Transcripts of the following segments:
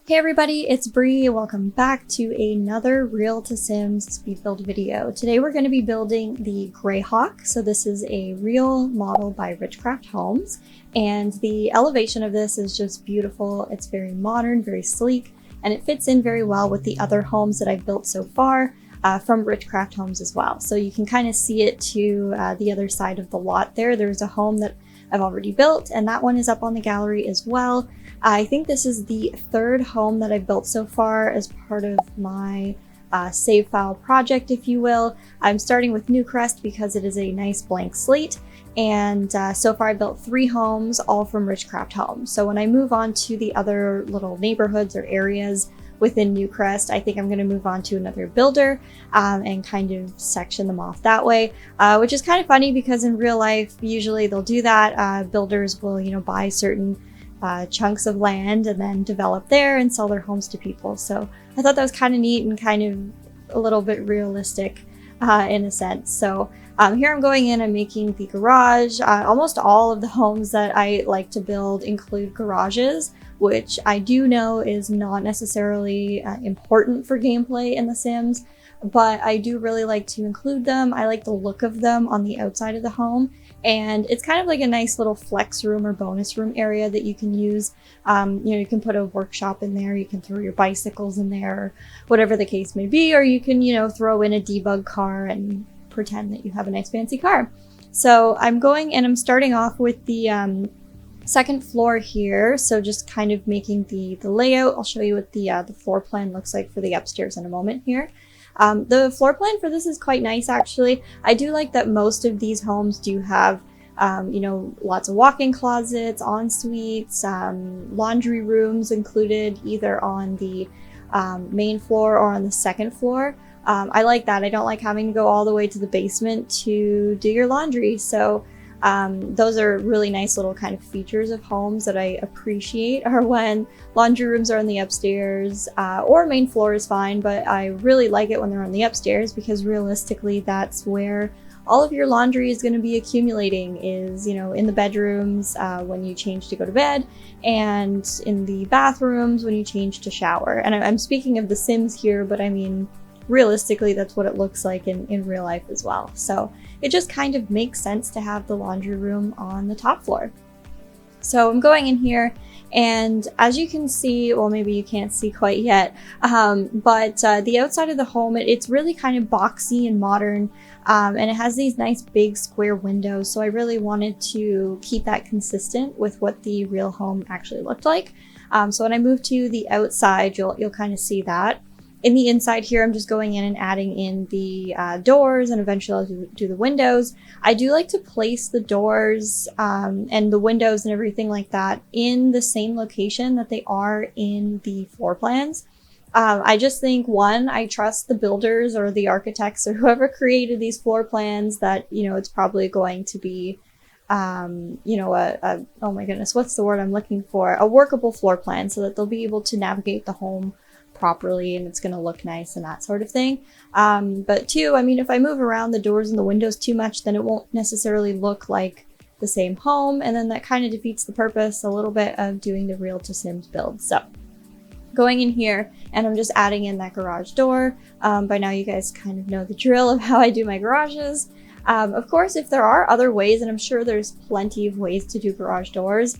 Hey everybody, it's Bree. Welcome back to another Real to Sims speed build video. Today we're going to be building the Greyhawk. So this is a real model by Richcraft Homes, and the elevation of this is just beautiful. It's very modern, very sleek, and it fits in very well with the other homes that I've built so far from Richcraft Homes as well. So you can kind of see it to the other side of the lot there. There's a home that I've already built, and that one is up on the gallery as well. I think this is the third home that I've built so far as part of my save file project, if you will. I'm starting with Newcrest because it is a nice blank slate, and so far I built 3 homes, all from Richcraft Homes. So when I move on to the other little neighborhoods or areas within Newcrest, I think I'm going to move on to another builder and kind of section them off that way, which is kind of funny because in real life, usually they'll do that. Builders will, buy certain chunks of land and then develop there and sell their homes to people. So I thought that was kind of neat and kind of a little bit realistic in a sense. So here I'm going in, I'm making the garage. Almost all of the homes that I like to build include garages, which I do know is not necessarily important for gameplay in The Sims, but I do really like to include them. I like the look of them on the outside of the home, and it's kind of like a nice little flex room or bonus room area that you can use. You can put a workshop in there, you can throw your bicycles in there, or whatever the case may be, or you can, throw in a debug car and pretend that you have a nice fancy car. So I'm going and I'm starting off with the second floor here, so just kind of making the layout. I'll show you what the floor plan looks like for the upstairs in a moment here. The floor plan for this is quite nice, actually. I do like that most of these homes do have, lots of walk-in closets, en-suites, laundry rooms included either on the main floor or on the second floor. I like that. I don't like having to go all the way to the basement to do your laundry. So those are really nice little kind of features of homes that I appreciate, are when laundry rooms are on the upstairs, or main floor is fine, but I really like it when they're on the upstairs because realistically that's where all of your laundry is going to be accumulating, is, in the bedrooms when you change to go to bed, and in the bathrooms when you change to shower. And I'm speaking of The Sims here, but I mean, realistically, that's what it looks like in real life as well. So it just kind of makes sense to have the laundry room on the top floor. So I'm going in here, and as you can see, well, maybe you can't see quite yet, but the outside of the home, it's really kind of boxy and modern, and it has these nice big square windows. So I really wanted to keep that consistent with what the real home actually looked like. So when I move to the outside, you'll kind of see that. In the inside here, I'm just going in and adding in the doors, and eventually I'll do the windows. I do like to place the doors and the windows and everything like that in the same location that they are in the floor plans. I just think, one, I trust the builders or the architects or whoever created these floor plans that, it's probably going to be, oh my goodness, what's the word I'm looking for? A workable floor plan, so that they'll be able to navigate the home properly and it's going to look nice and that sort of thing. But 2, I mean, if I move around the doors and the windows too much, then it won't necessarily look like the same home, and then that kind of defeats the purpose a little bit of doing the Real to Sims build. So going in here, and I'm just adding in that garage door. By now you guys kind of know the drill of how I do my garages. Of course, if there are other ways, and I'm sure there's plenty of ways to do garage doors,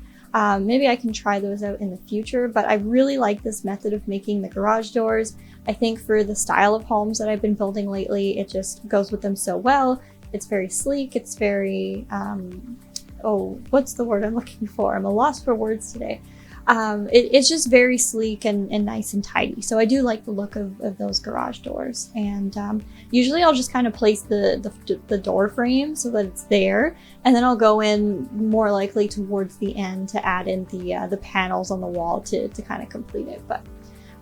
maybe I can try those out in the future, but I really like this method of making the garage doors. I think for the style of homes that I've been building lately, it just goes with them so well. It's very sleek, it's very, what's the word I'm looking for? I'm a loss for words today. It's just very sleek and nice and tidy. So I do like the look of those garage doors. And usually I'll just kind of place the door frame so that it's there. And then I'll go in more likely towards the end to add in the panels on the wall to kind of complete it. But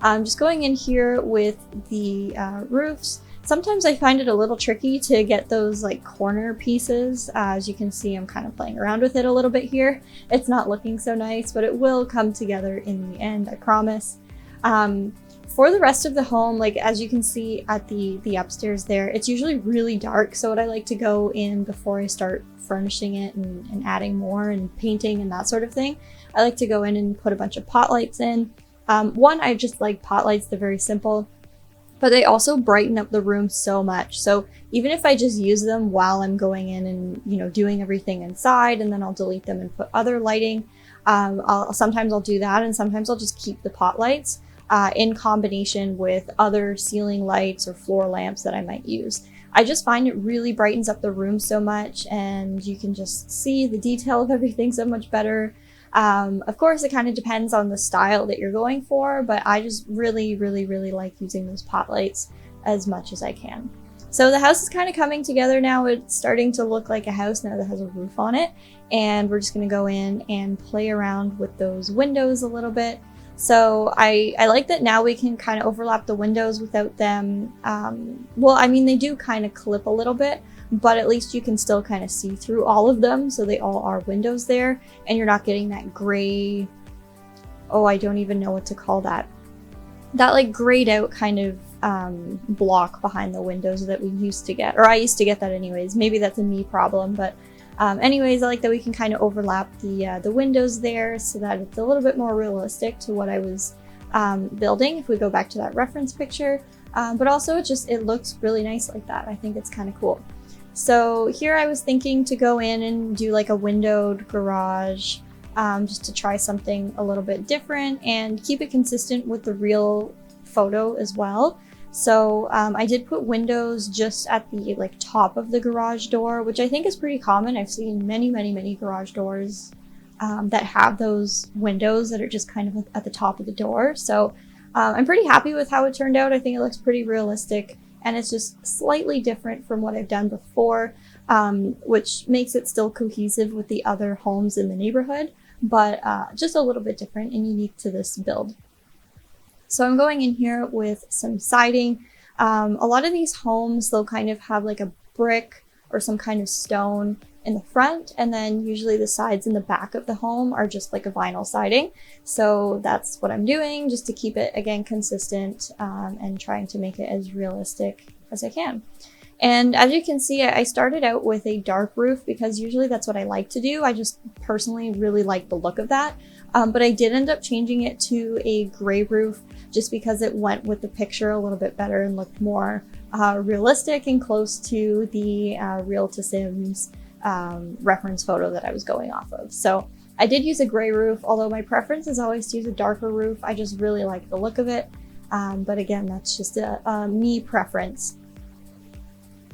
I'm just going in here with the roofs. Sometimes I find it a little tricky to get those like corner pieces. As you can see, I'm kind of playing around with it a little bit here. It's not looking so nice, but it will come together in the end, I promise. For the rest of the home, like as you can see at the upstairs there, it's usually really dark. So what I like to go in before I start furnishing it and adding more and painting and that sort of thing, I like to go in and put a bunch of pot lights in. One, I just like pot lights, they're very simple, but they also brighten up the room so much. So even if I just use them while I'm going in and, you know, doing everything inside, and then I'll delete them and put other lighting, sometimes I'll do that, and sometimes I'll just keep the pot lights in combination with other ceiling lights or floor lamps that I might use. I just find it really brightens up the room so much, and you can just see the detail of everything so much better. Of course, it kind of depends on the style that you're going for, but I just really like using those pot lights as much as I can. So the house is kind of coming together now. It's starting to look like a house now that has a roof on it, and we're just going to go in and play around with those windows a little bit. So I like that now we can kind of overlap the windows without them, well, I mean, they do kind of clip a little bit, but at least you can still kind of see through all of them, so they all are windows there, and you're not getting that gray, oh, I don't even know what to call that, that like grayed out kind of block behind the windows that we used to get, or I used to get that anyways. Maybe that's a me problem, but anyways, I like that we can kind of overlap the windows there so that it's a little bit more realistic to what I was building if we go back to that reference picture, but also it looks really nice like that. I think it's kind of cool. So here I was thinking to go in and do like a windowed garage, just to try something a little bit different and keep it consistent with the real photo as well. So I did put windows just at the like top of the garage door, which I think is pretty common. I've seen many garage doors that have those windows that are just kind of at the top of the door. So I'm pretty happy with how it turned out. I think it looks pretty realistic, and it's just slightly different from what I've done before, which makes it still cohesive with the other homes in the neighborhood, but just a little bit different and unique to this build. So I'm going in here with some siding. A lot of these homes, they'll kind of have like a brick or some kind of stone in the front, and then usually the sides and the back of the home are just like a vinyl siding. So that's what I'm doing, just to keep it, again, consistent, and trying to make it as realistic as I can. And as you can see, I started out with a dark roof because usually that's what I like to do. I just personally really like the look of that. But I did end up changing it to a gray roof just because it went with the picture a little bit better and looked more realistic and close to the Real to Sims reference photo that I was going off of. So I did use a gray roof, although my preference is always to use a darker roof. I just really like the look of it. But again, that's just a me preference.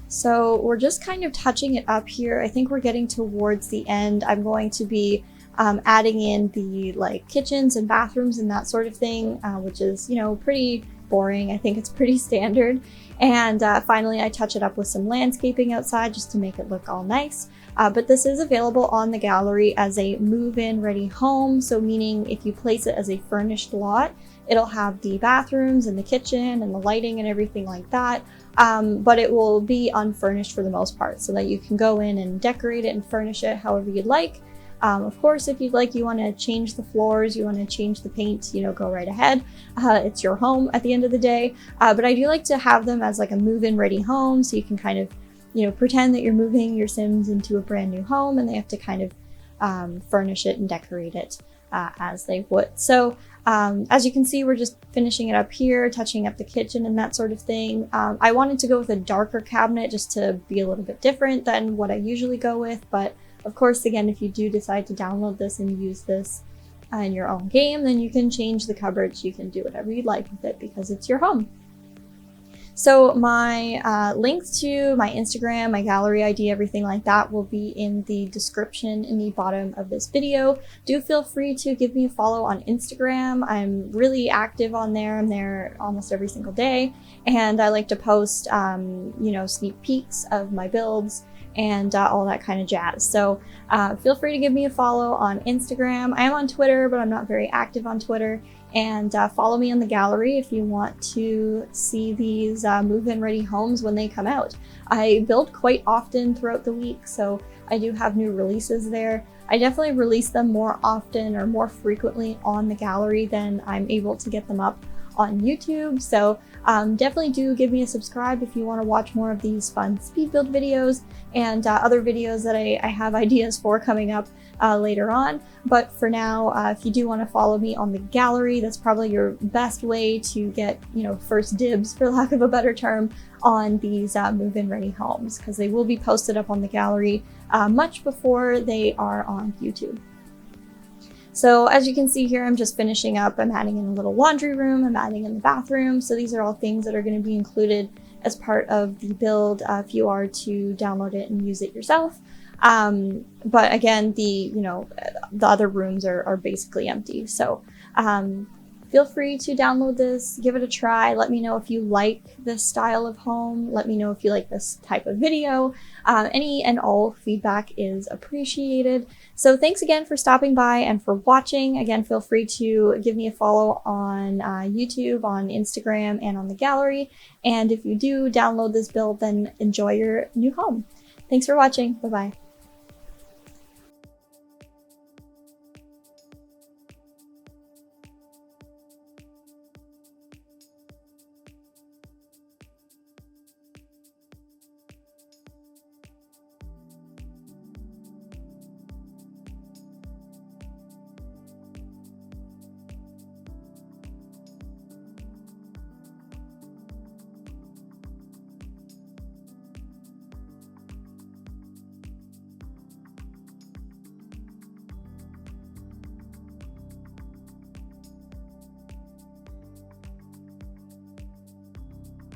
So we're just kind of touching it up here. I think we're getting towards the end. I'm going to be adding in the like kitchens and bathrooms and that sort of thing, which is, you know, pretty boring. I think it's pretty standard. And finally, I touch it up with some landscaping outside just to make it look all nice. But this is available on the gallery as a move-in ready home. So meaning if you place it as a furnished lot, it'll have the bathrooms and the kitchen and the lighting and everything like that. But it will be unfurnished for the most part, so that you can go in and decorate it and furnish it however you'd like. Of course, if you'd like, you want to change the floors, you want to change the paint, you know, go right ahead. It's your home at the end of the day. But I do like to have them as like a move-in ready home, so you can kind of, you know, pretend that you're moving your Sims into a brand new home, and they have to kind of furnish it and decorate it as they would. So as you can see, we're just finishing it up here, touching up the kitchen and that sort of thing. I wanted to go with a darker cabinet just to be a little bit different than what I usually go with, but of course, again, if you do decide to download this and use this in your own game, then you can change the cupboards, you can do whatever you'd like with it because it's your home. So my links to my Instagram, my gallery ID, everything like that will be in the description in the bottom of this video. Do feel free to give me a follow on Instagram. I'm really active on there. I'm there almost every single day. And I like to post, you know, sneak peeks of my builds and all that kind of jazz. So feel free to give me a follow on Instagram. I am on Twitter, but I'm not very active on Twitter. And follow me on the gallery if you want to see these move-in ready homes when they come out. I build quite often throughout the week, so I do have new releases there. I definitely release them more often or more frequently on the gallery than I'm able to get them up on YouTube. So definitely do give me a subscribe if you want to watch more of these fun speed build videos and other videos that I have ideas for coming up later on. But for now, if you do want to follow me on the gallery, that's probably your best way to get, first dibs, for lack of a better term, on these move-in ready homes, because they will be posted up on the gallery much before they are on YouTube. So as you can see here, I'm just finishing up. I'm adding in a little laundry room, I'm adding in the bathroom. So these are all things that are going to be included as part of the build if you are to download it and use it yourself. But again, the other rooms are basically empty. So feel free to download this, give it a try. Let me know if you like this style of home. Let me know if you like this type of video. Any and all feedback is appreciated. So thanks again for stopping by and for watching. Again, feel free to give me a follow on YouTube, on Instagram, and on the gallery. And if you do download this build, then enjoy your new home. Thanks for watching. Bye-bye.